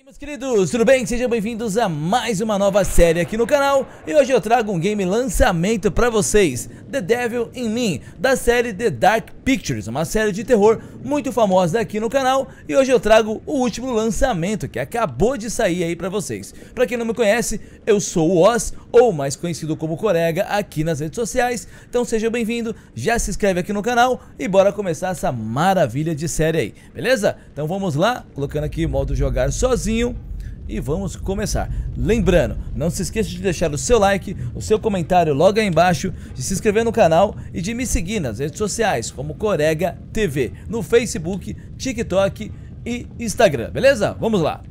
Meus queridos, tudo bem? Sejam bem-vindos a mais uma nova série aqui no canal. E hoje eu trago um game lançamento pra vocês, The Devil in Me, da série The Dark Pictures, uma série de terror muito famosa aqui no canal. E hoje eu trago o último lançamento que acabou de sair aí pra vocês. Pra quem não me conhece, eu sou o Oz, ou mais conhecido como Corega, aqui nas redes sociais. Então seja bem-vindo, já se inscreve aqui no canal e bora começar essa maravilha de série aí, beleza? Então vamos lá, colocando aqui modo jogar sozinho. E vamos começar. Lembrando, não se esqueça de deixar o seu like, o seu comentário logo aí embaixo, de se inscrever no canal e de me seguir nas redes sociais como Corega TV, no Facebook, TikTok e Instagram, beleza? Vamos lá.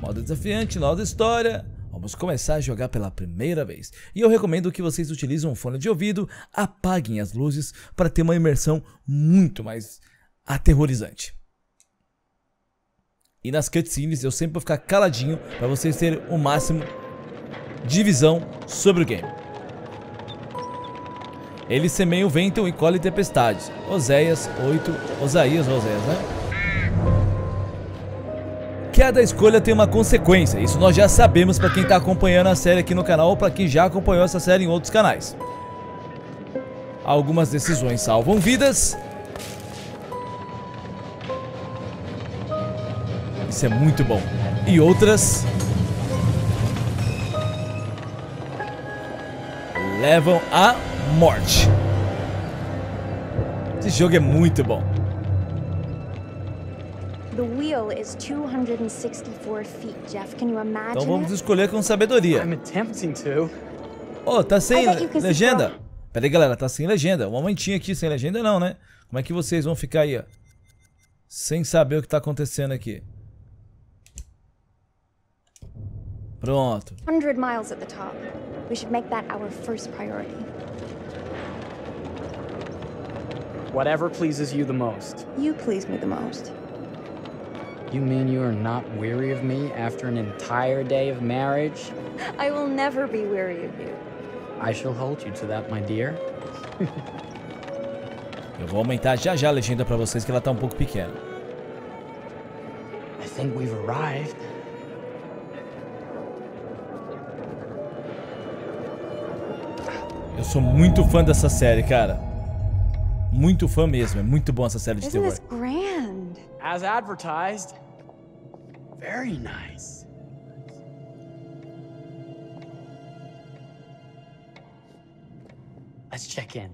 Modo desafiante, nova história. Vamos começar a jogar pela primeira vez. E eu recomendo que vocês utilizem um fone de ouvido, apaguem as luzes para ter uma imersão muito mais aterrorizante. E nas cutscenes eu sempre vou ficar caladinho para vocês terem o máximo de visão sobre o game. Ele semeia o vento e colhe tempestades. Oséias 8, Osaías, né? Cada escolha tem uma consequência, isso nós já sabemos para quem está acompanhando a série aqui no canal ou para quem já acompanhou essa série em outros canais. Algumas decisões salvam vidas. Isso é muito bom. E outras levam à morte. Esse jogo é muito bom. The wheel is 264 feet, Jeff. Can you imagine? Então vamos escolher com sabedoria. I'm attempting to. Oh, tá sem legenda? Pera aí, galera, tá sem legenda. Um momentinho aqui sem legenda não, né? Como é que vocês vão ficar aí, ó? Sem saber o que tá acontecendo aqui. Pronto. 100 miles at the top. We should make that our first priority. Whatever pleases you the most. You please me the most. You mean you are not weary of me after an entire day of marriage? I will never be weary of you. I shall hold you to that, my dear. Eu vou aumentar já a legenda pra vocês que ela tá um pouco pequena. I think we've arrived. Eu sou muito fã dessa série, cara. Muito fã mesmo, é muito bom essa série de terror. Isn't this grand? As advertised. Very nice. Let's check in.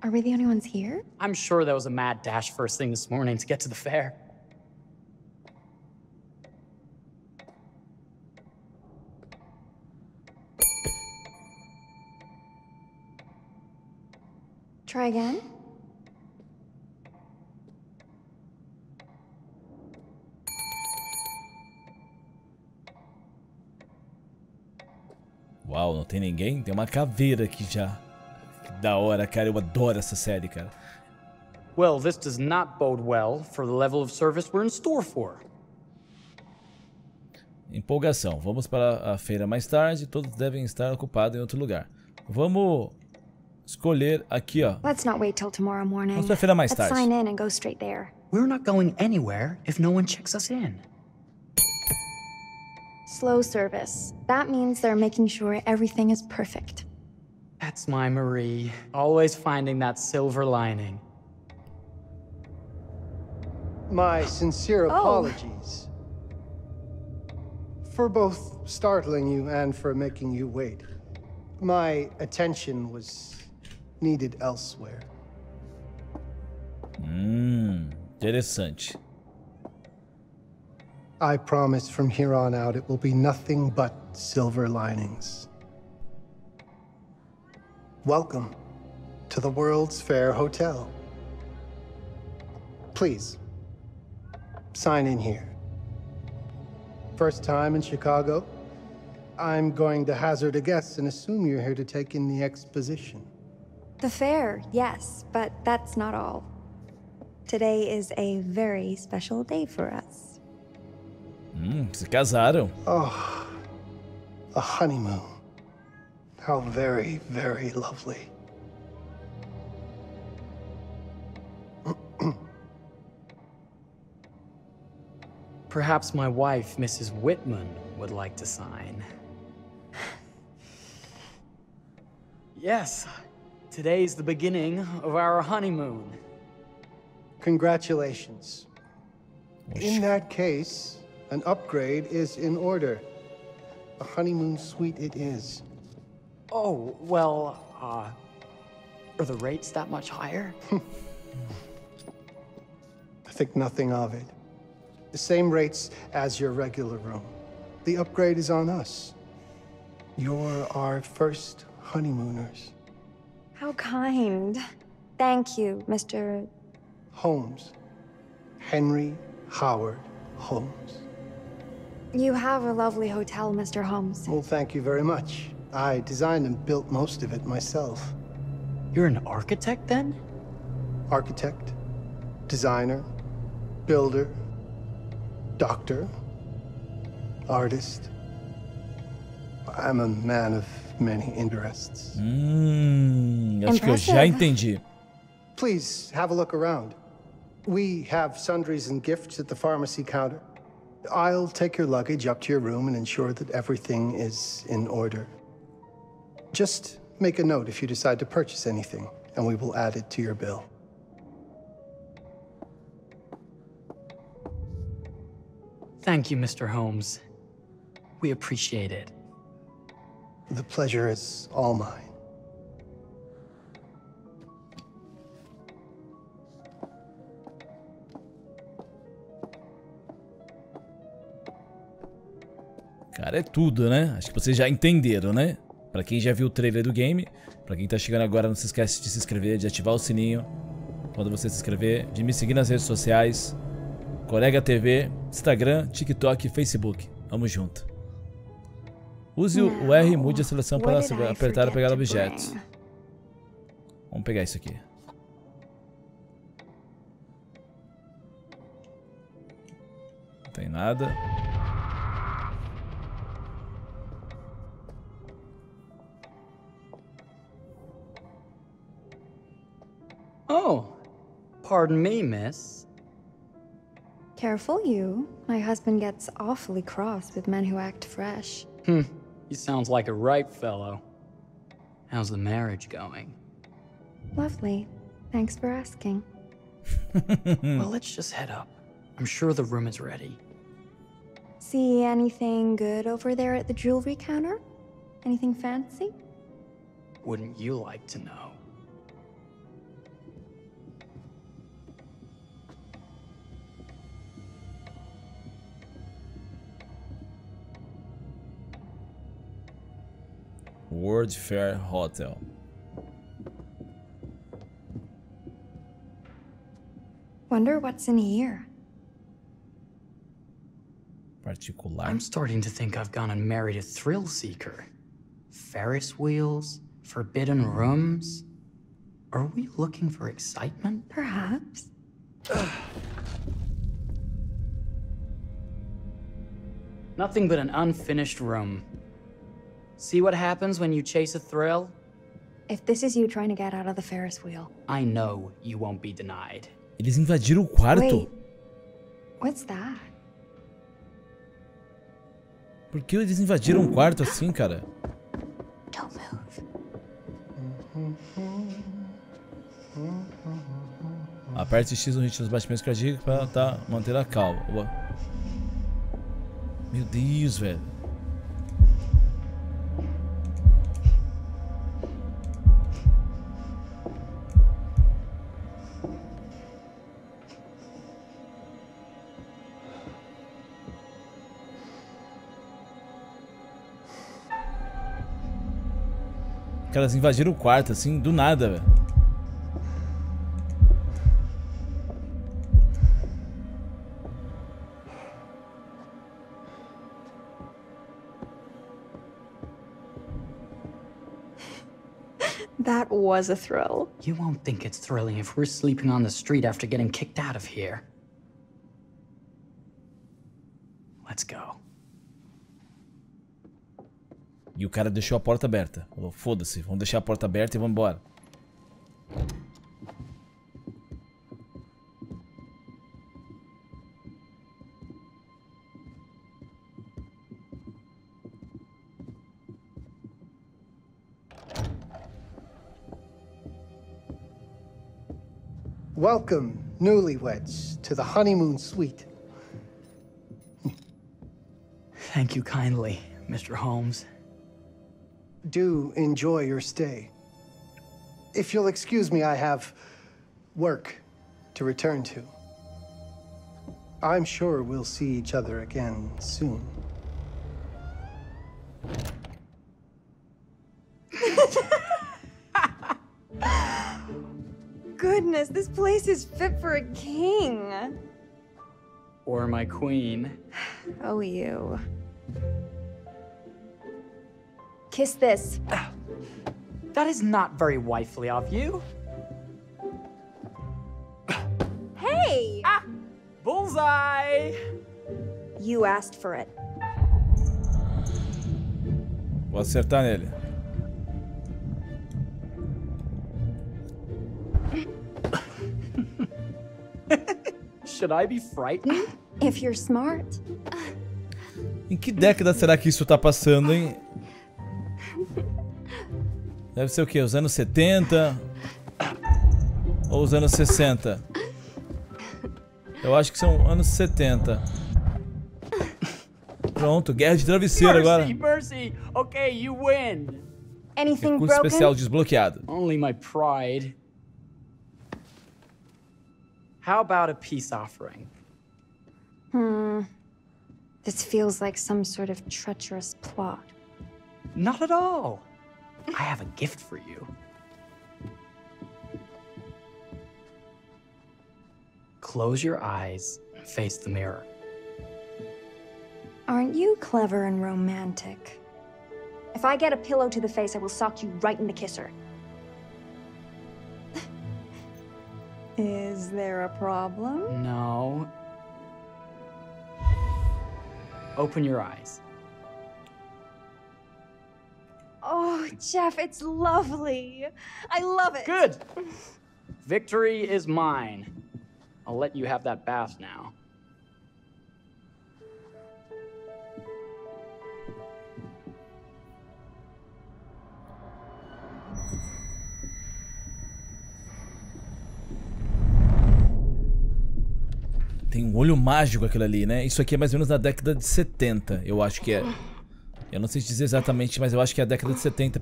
Are we the only ones here? I'm sure that was a mad dash first thing this morning to get to the fair. Try again? Uau, não tem ninguém? Tem uma caveira aqui já. Que da hora, cara. Eu adoro essa série, cara. Well, this does not bode well for the level of service we're in store for. Empolgação. Vamos para a feira mais tarde. Todos devem estar ocupados em outro lugar. Vamos escolher aqui, ó. Let's not wait till tomorrow morning. Vamos para a feira mais Let's tarde. sign in and go straight there. We're not going anywhere if no one checks us in. Slow service. That means they're making sure everything is perfect. That's my Marie. Always finding that silver lining. My sincere apologies for both startling you and for making you wait. My attention was needed elsewhere. Interessante. I promise from here on out it will be nothing but silver linings. Welcome to the World's Fair Hotel. Please, sign in here. First time in Chicago? I'm going to hazard a guess and assume you're here to take in the exposition. The fair, yes, but that's not all. Today is a very special day for us. Se casaram. Oh, a honeymoon. How very, very lovely. Perhaps my wife, Mrs. Whitman, would like to sign. Yes, today's the beginning of our honeymoon. Congratulations. In that case, an upgrade is in order. A honeymoon suite it is. Oh, well, are the rates that much higher? I think nothing of it. The same rates as your regular room. The upgrade is on us. You're our first honeymooners. How kind. Thank you, Mr. Holmes. Henry Howard Holmes. You have a lovely hotel, Mr. Holmes. Well, thank you very much. I designed and built most of it myself. You're an architect, then? Architect, designer, builder, doctor, artist. I'm a man of many interests. Acho que eu já entendi. Please have a look around. We have sundries and gifts at the pharmacy counter. I'll take your luggage up to your room and ensure that everything is in order. Just make a note if you decide to purchase anything, and we will add it to your bill. Thank you, Mr. Holmes. We appreciate it. The pleasure is all mine. Cara, é tudo, né? Acho que vocês já entenderam, né? Pra quem já viu o trailer do game, pra quem tá chegando agora, não se esquece de se inscrever, de ativar o sininho quando você se inscrever, de me seguir nas redes sociais, Colega TV, Instagram, TikTok e Facebook. Vamos junto. Use o R e mude a seleção para apertar e pegar objetos. Vamos pegar isso aqui. Não tem nada. Oh, pardon me, miss. Careful you. My husband gets awfully cross with men who act fresh. He sounds like a ripe fellow. How's the marriage going? Lovely. Thanks for asking. Well, let's just head up. I'm sure the room is ready. See anything good over there at the jewelry counter? Anything fancy? Wouldn't you like to know? World Fair Hotel. Wonder what's in here. Particular. I'm starting to think I've gone and married a thrill seeker. Ferris wheels, forbidden rooms. Are we looking for excitement? Perhaps. Nothing but an unfinished room. See what happens when you chase a thrill? If this is you trying to get out of the Ferris wheel. I know you won't be denied. Eles invadiram o quarto? Wait. What's that? Por que eles invadiram o quarto assim, cara? Don't move. Aperte X no ritmo dos batimentos cardíacos para manter a calma. Meu Deus, velho. Elas invadiram o quarto, assim, do nada, velho. That was a thrill. You won't think it's thrilling if we're sleeping on the street after getting kicked out of here. Let's go. E o cara deixou a porta aberta. Falou, foda-se, vamos deixar a porta aberta e vamos embora. Welcome, newlyweds, to the honeymoon suite. Thank you kindly, Mr. Holmes. Do enjoy your stay. If you'll excuse me, I have work to return to. I'm sure we'll see each other again soon. Goodness, this place is fit for a king. Or my queen. Oh, you. Kiss this. That is not very wifely of you. Hey! Ah! Bullseye! You asked for it. Vou acertar nele. Should I be frightened? If you're smart. Em que década será que isso tá passando, hein? Deve ser o quê? Os anos 70? Ou os anos 60? Eu acho que são anos 70. Pronto, guerra de travesseiro agora. Mercy! Okay, you win! Anything Recurso broken? especial desbloqueado. Only my pride. How about a peace offering? This feels like some sort of treacherous plot. Not at all. I have a gift for you. Close your eyes and face the mirror. Aren't you clever and romantic? If I get a pillow to the face, I will sock you right in the kisser. Is there a problem? No. Open your eyes. Oh, Jeff, it's lovely. I love it. Good. Victory is mine. I'll let you have that bath now. Tem um olho mágico aquilo ali, né? Isso aqui é mais ou menos na década de 70, eu acho que é. Eu não sei te dizer exatamente, mas eu acho que é a década de 70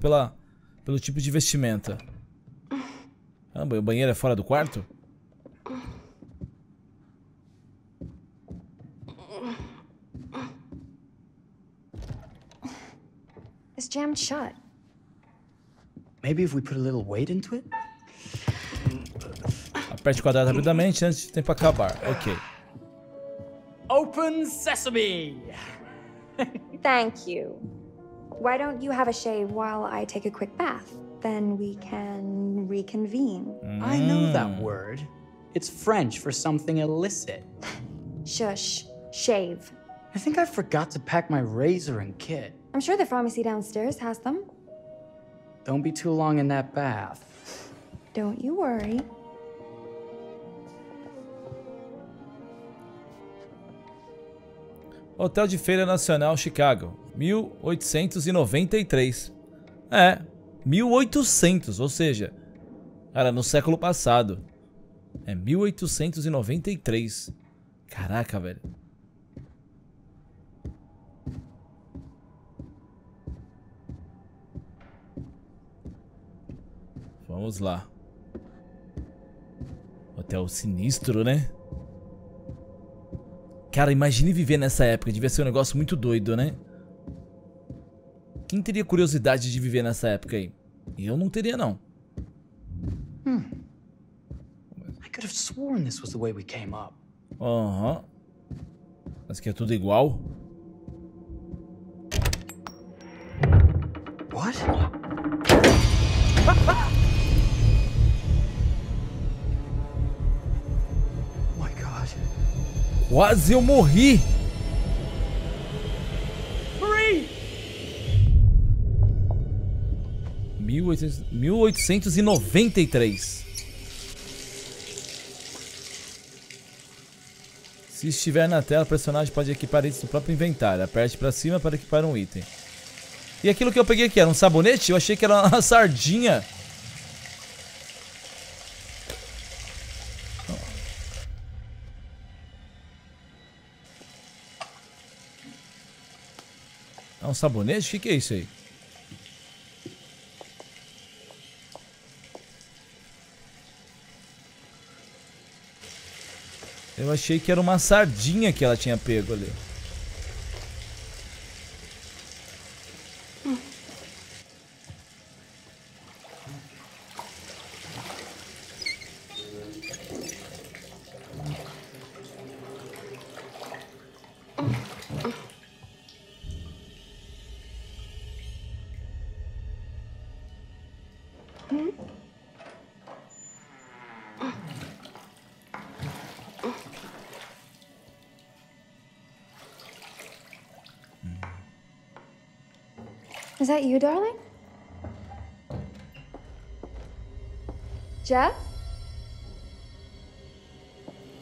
pelo tipo de vestimenta. Ah, o banheiro é fora do quarto? It's jammed shut. Maybe if we put a little weight into it? Aperte o quadrado rapidamente antes de tempo acabar. Ok. Open sesame! Thank you. Why don't you have a shave while I take a quick bath? Then we can reconvene. I know that word. It's French for something illicit. Shush. Shave. I think I forgot to pack my razor and kit. I'm sure the pharmacy downstairs has them. Don't be too long in that bath. Don't you worry. Hotel de Feira Nacional, Chicago, 1893. É, 1800, ou seja, cara, no século passado. É 1893. Caraca, velho. Vamos lá. Hotel sinistro, né? Cara, imagine viver nessa época. Devia ser um negócio muito doido, né? Quem teria curiosidade de viver nessa época aí? Eu não teria, não. I could have sworn this was the way we came up. Aham. Mas que é tudo igual? What? Oh my God. Quase eu morri! Hurry! 1893. Se estiver na tela, o personagem pode equipar itens no próprio inventário. Aperte pra cima para equipar um item. E aquilo que eu peguei aqui, era um sabonete? Eu achei que era uma sardinha. É um sabonete? O que é isso aí? Eu achei que era uma sardinha que ela tinha pego ali. Is that you, darling? Jeff?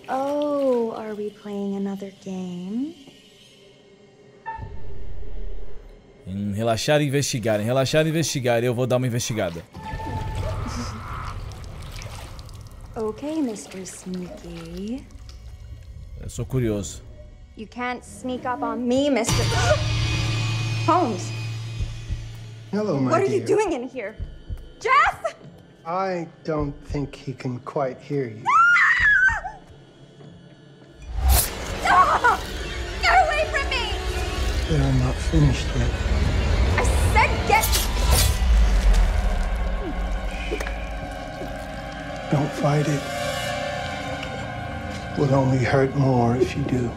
Oh, are we playing another game? Relaxar e investigar. Relaxar e investigar. Eu vou dar uma investigada. Okay, Mr. Sneaky. Eu sou curioso. You can't sneak up on me, Mr. Holmes. Hello, my What are dear. you doing in here? Jeff! I don't think he can quite hear you. Ah! Get away from me! They're not finished yet. I said get... Don't fight it. Will only hurt more if you do.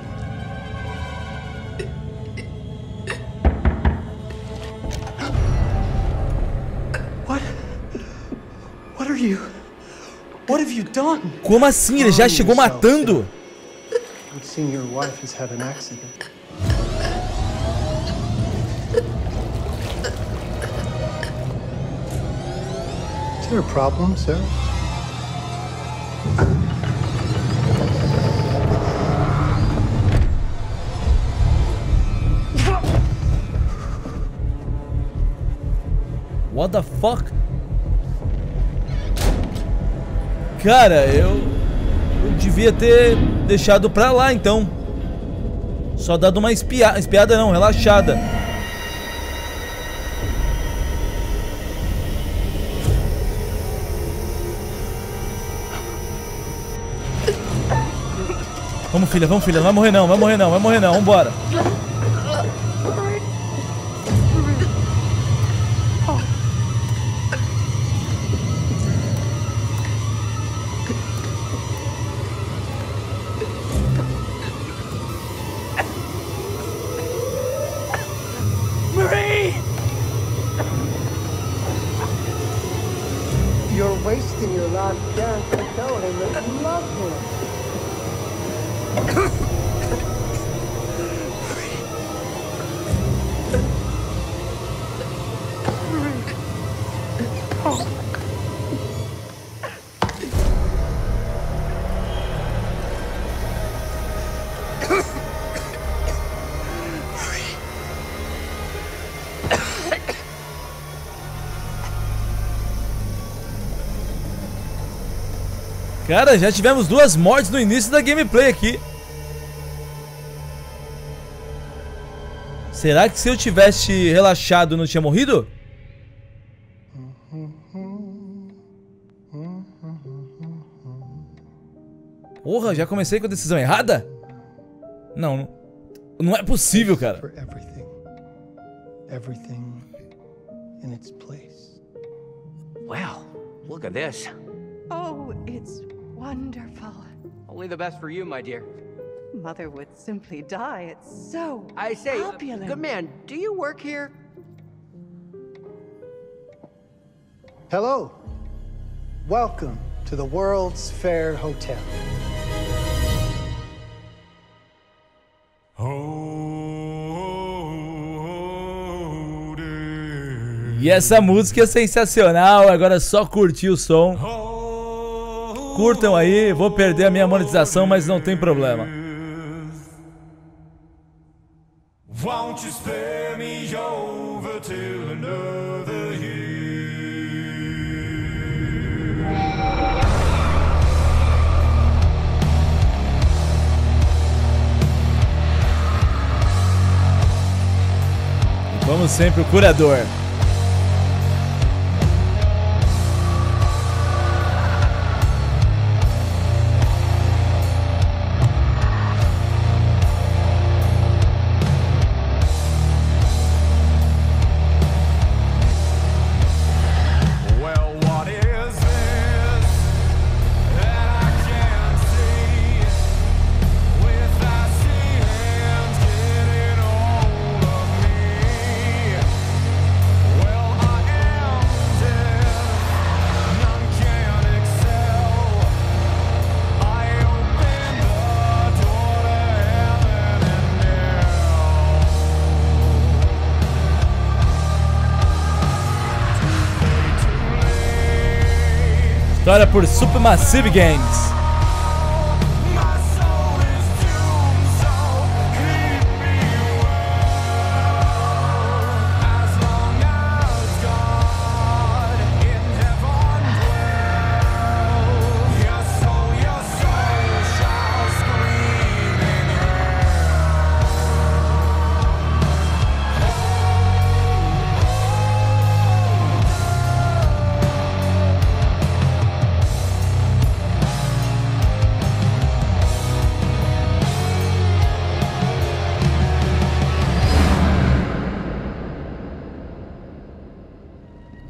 What are you? What have you done? Como assim? Ele já chegou matando? It seems your wife has had an accident. Is there a problem, sir? What the fuck? Cara, eu devia ter deixado pra lá, então. Só dado uma espiada não, relaxada. Vamos, filha, não vai morrer não, vambora. You're wasting your last chance to tell him that you love him. Cara, já tivemos 2 mortes no início da gameplay aqui. Será que se eu tivesse relaxado não tinha morrido? Porra, já comecei com a decisão errada? Não, não é possível, cara. For everything. Everything in its place. Wow, look at this. Oh, it's wonderful. Only the best for you, my dear. Mother would simply die. It's so I say, opulent. good man, do you work here? Hello. Welcome to the World's Fair Hotel. E essa música é sensacional, agora é só curtir o som. Curtam aí, vou perder a minha monetização, mas não tem problema. Won't you spare me over till another year? Como sempre, o curador. História por Supermassive Games.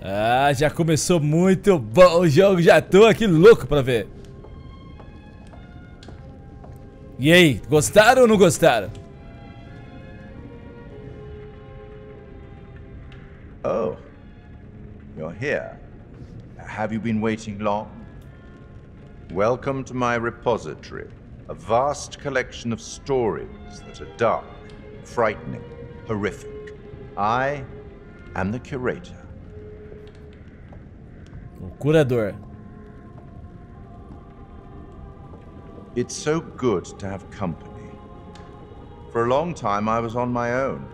Ah, já começou muito bom o jogo, já tô aqui louco pra ver. E aí, gostaram ou não gostaram? Oh, you're here. Have you been waiting long? Welcome to my repository, a vast collection of stories that are dark, frightening, horrific. I am the curator. O curador. It's so good to have company. For a long time I was on my own.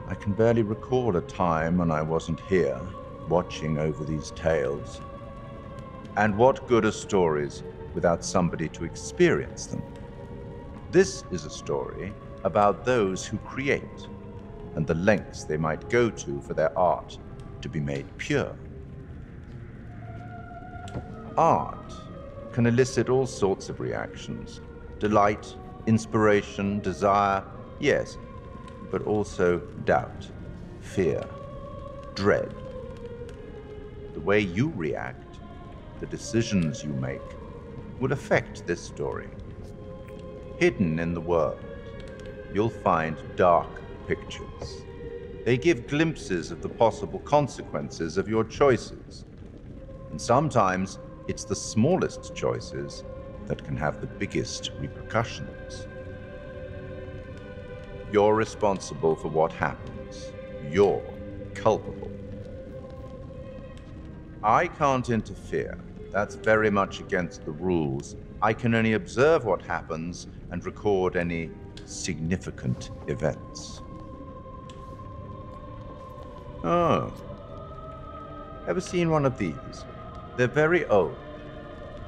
I can barely recall a time when I wasn't here, watching over these tales. And what good are stories without somebody to experience them? This is a story about those who create, and the lengths they might go to for their art to be made pure. Art can elicit all sorts of reactions. Delight, inspiration, desire, yes, but also doubt, fear, dread. The way you react, the decisions you make, will affect this story. Hidden in the world, you'll find dark pictures. They give glimpses of the possible consequences of your choices. And sometimes, it's the smallest choices that can have the biggest repercussions. You're responsible for what happens. You're culpable. I can't interfere. That's very much against the rules. I can only observe what happens and record any significant events. Oh. Ever seen one of these? They're very old.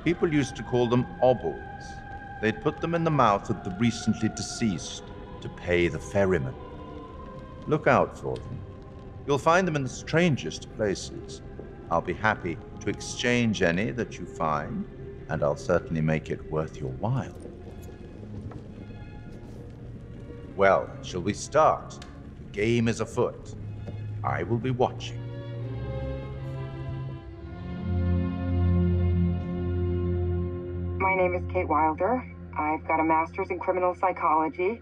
People used to call them obbles. They'd put them in the mouth of the recently deceased to pay the ferryman. Look out for them. You'll find them in the strangest places. I'll be happy to exchange any that you find, and I'll certainly make it worth your while. Well, shall we start? The game is afoot. I will be watching. My name is Kate Wilder. I've got a master's in criminal psychology.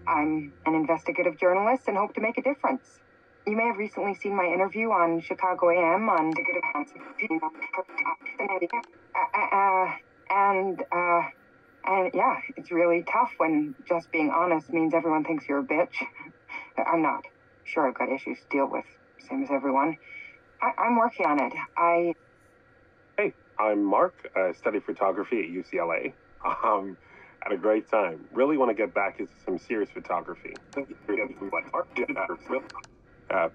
I'm an investigative journalist and hope to make a difference. You may have recently seen my interview on Chicago AM on and yeah, it's really tough when just being honest means everyone thinks you're a bitch. I'm not. Sure, I've got issues to deal with. same as everyone. I'm working on it. Hey, I'm Mark. I study photography at UCLA. Had a great time. Really want to get back into some serious photography.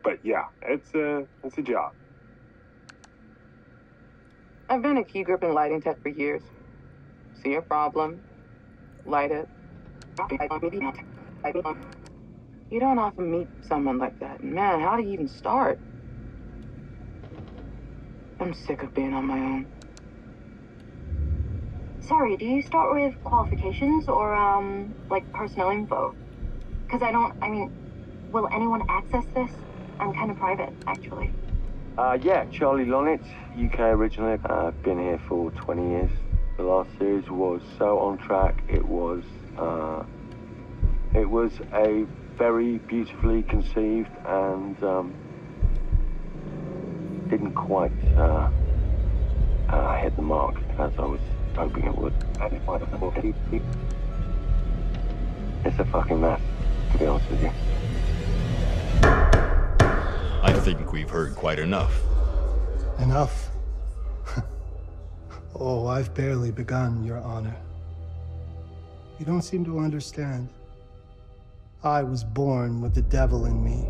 But yeah, it's a job. I've been a key grip and lighting tech for years. See a problem, light it. You don't often meet someone like that. Man, how do you even start? I'm sick of being on my own. Sorry, do you start with qualifications or, like personnel info? Because will anyone access this? I'm kind of private, actually. Yeah, Charlie Lonitz, UK originally. I've been here for 20 years. The last series was so on track. It was a very beautifully conceived and didn't quite hit the mark as I was hoping it would. It's a fucking mess, to be honest with you. I think we've heard quite enough. Enough? Oh, I've barely begun, Your Honor. You don't seem to understand. I was born with the devil in me.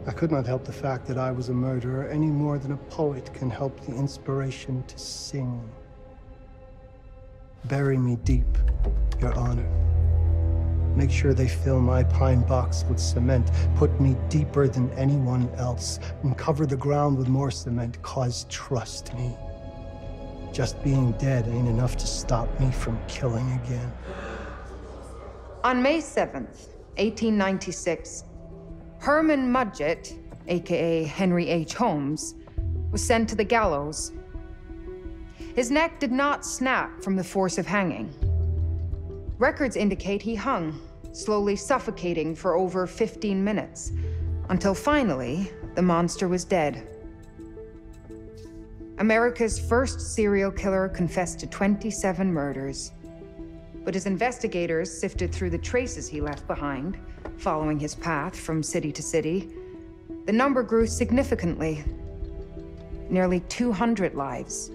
I could not help the fact that I was a murderer any more than a poet can help the inspiration to sing. Bury me deep, Your Honor. Make sure they fill my pine box with cement. Put me deeper than anyone else. And cover the ground with more cement, 'cause trust me, just being dead ain't enough to stop me from killing again. On May 7th, 1896, Herman Mudgett, aka Henry H. Holmes, was sent to the gallows. His neck did not snap from the force of hanging. Records indicate he hung, slowly suffocating for over 15 minutes, until finally, the monster was dead. America's first serial killer confessed to 27 murders. But as investigators sifted through the traces he left behind, following his path from city to city, the number grew significantly. Nearly 200 lives.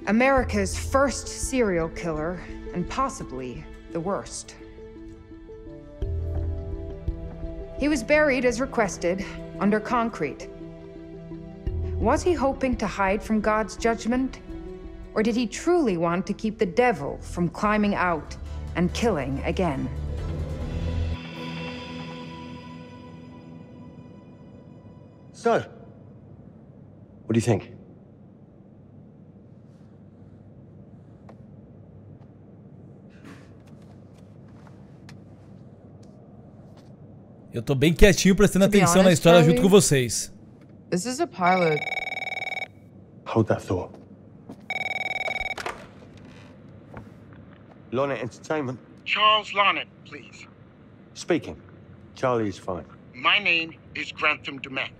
America's first serial killer, and possibly the worst. He was buried as requested, under concrete. Was he hoping to hide from God's judgment? Or did he truly want to keep the devil from climbing out and killing again? So, what do you think? Eu tô bem quietinho prestando atenção na história junto com vocês. This is a pilot. Hold that thought. Lonnet Entertainment. Charles Lonnet, please. Speaking. Charlie is fine. My name is Grantham Dumet.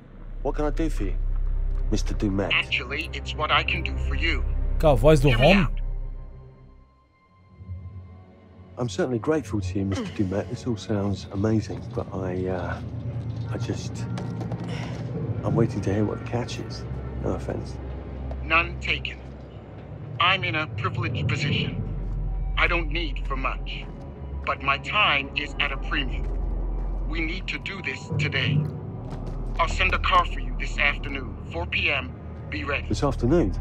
What can I do for you, Mr. Dumet? Actually, it's what I can do for you. Com a voz do Home. I'm certainly grateful to you, Mr. Dumet. This all sounds amazing, but I'm waiting to hear what the catch is. No offense. None taken. I'm in a privileged position. I don't need for much, but my time is at a premium. We need to do this today. I'll send a car for you this afternoon, 4 p.m. Be ready. This afternoon?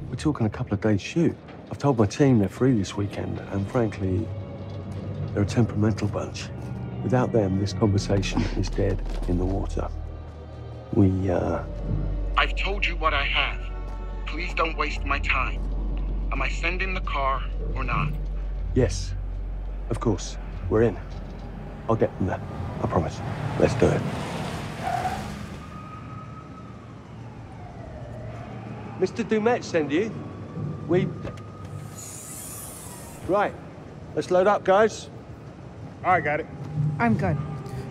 We're talking a couple of days shoot. I've told my team they're free this weekend, and frankly, they're a temperamental bunch. Without them, this conversation is dead in the water. I've told you what I have. Please don't waste my time. Am I sending the car or not? Yes, of course. We're in. I'll get them there. I promise. Let's do it. Mr. Dumet send you? Right. Let's load up, guys. All right, got it. I'm good.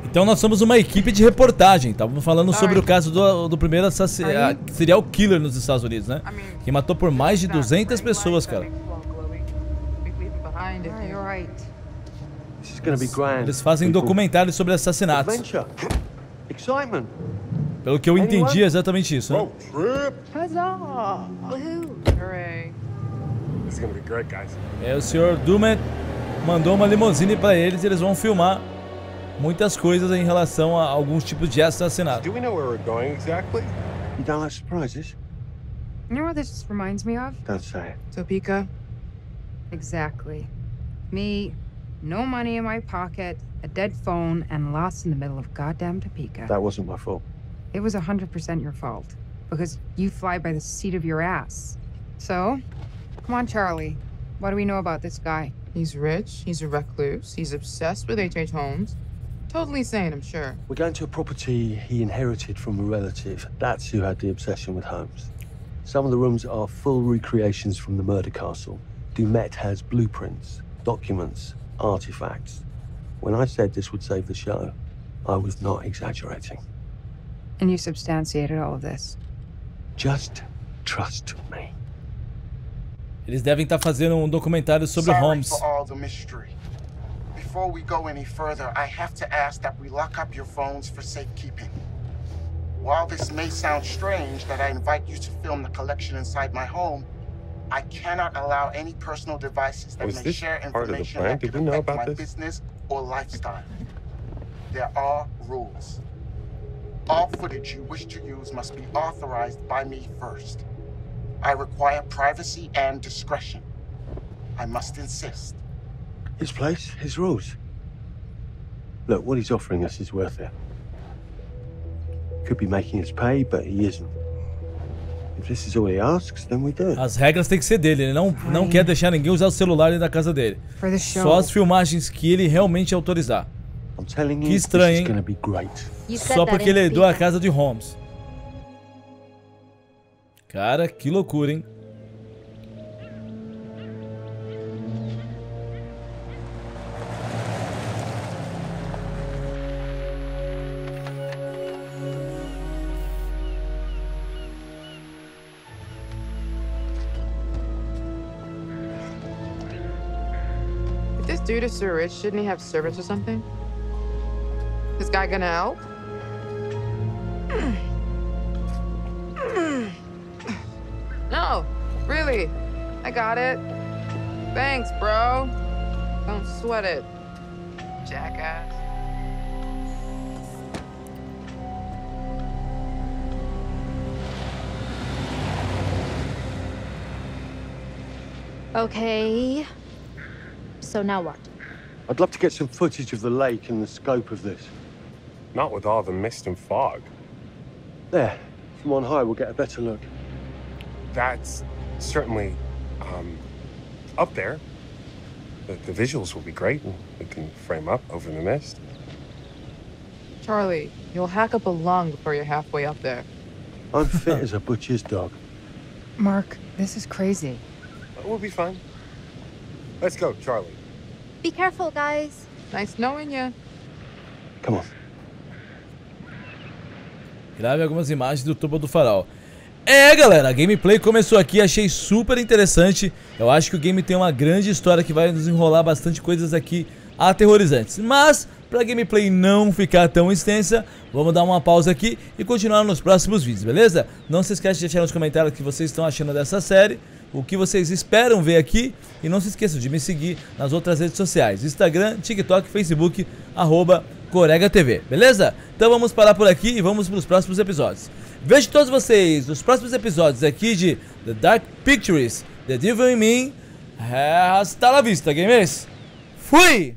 Então nós somos uma equipe de reportagem. Estávamos falando sobre o caso do primeiro serial killer nos Estados Unidos, né? Que matou por mais de 200 pessoas, cara. This is Eles fazem documentários sobre assassinatos. Excitement. Pelo que eu entendi, é exatamente isso, né? Huzzah! Woohoo! Hooray! This is gonna be great, guys. É, o senhor Dumet mandou uma limusine pra eles e eles vão filmar muitas coisas em relação a alguns tipos de assassinato. Do we know where we're going exactly? You don't like surprises? You know what this reminds me of? Don't say it. Topeka? Exactly. Me, no money in my pocket, a dead phone, and lost in the middle of goddamn Topeka. That wasn't my fault. It was 100% your fault. Because you fly by the seat of your ass. So, come on, Charlie. What do we know about this guy? He's rich, he's a recluse, he's obsessed with H.H. Holmes. Totally sane, I'm sure. We're going to a property he inherited from a relative. That's who had the obsession with Holmes. Some of the rooms are full recreations from the murder castle. Dumet has blueprints, documents, artifacts. When I said this would save the show, I was not exaggerating. And you substantiated all of this? Just trust me. Eles devem estar fazendo documentário sobre Holmes. For all the mystery. Before we go any further, I have to ask that we lock up your phones for safekeeping. While this may sound strange that I invite you to film the collection inside my home, I cannot allow any personal devices that may share information that could affect my business or lifestyle. There are rules. All footage you wish to use must be authorized by me first. I require privacy and discretion. I must insist. His place, his rules. Look, what he's offering us is worth it. Could be making us pay, but he isn't. If this is all he asks, then we do. As regras têm que ser dele. Ele não quer deixar ninguém usar o celular dentro da casa dele. Só as filmagens que ele realmente autorizar. Que estranho, hein? Só porque ele herdou a casa de Holmes. Cara, que loucura, hein? If this dude is so rich, shouldn't he have servants or something? This guy gonna help? No, really. I got it. Thanks, bro. Don't sweat it, jackass. Okay. So now what? I'd love to get some footage of the lake and the scope of this. Not with all the mist and fog. There, from on high, we'll get a better look. That's certainly up there. The visuals will be great, and we can frame up over the mist. Charlie, you'll hack up a lung before you're halfway up there. I'm fit as a butcher's dog. Mark, this is crazy. We'll be fine. Let's go, Charlie. Be careful, guys. Nice knowing you. Come on. Grave algumas imagens do topo do farol. É, galera, a gameplay começou aqui, achei super interessante. Eu acho que o game tem uma grande história que vai desenrolar bastante coisas aqui aterrorizantes. Mas, pra gameplay não ficar tão extensa, vamos dar uma pausa aqui e continuar nos próximos vídeos, beleza? Não se esqueça de deixar nos comentários o que vocês estão achando dessa série, o que vocês esperam ver aqui. E não se esqueçam de me seguir nas outras redes sociais, Instagram, TikTok, Facebook, @CoregaTV, beleza? Então vamos parar por aqui e vamos para os próximos episódios. Vejo todos vocês nos próximos episódios aqui de The Dark Pictures, The Devil in Me. Hasta la vista, gamers! Fui!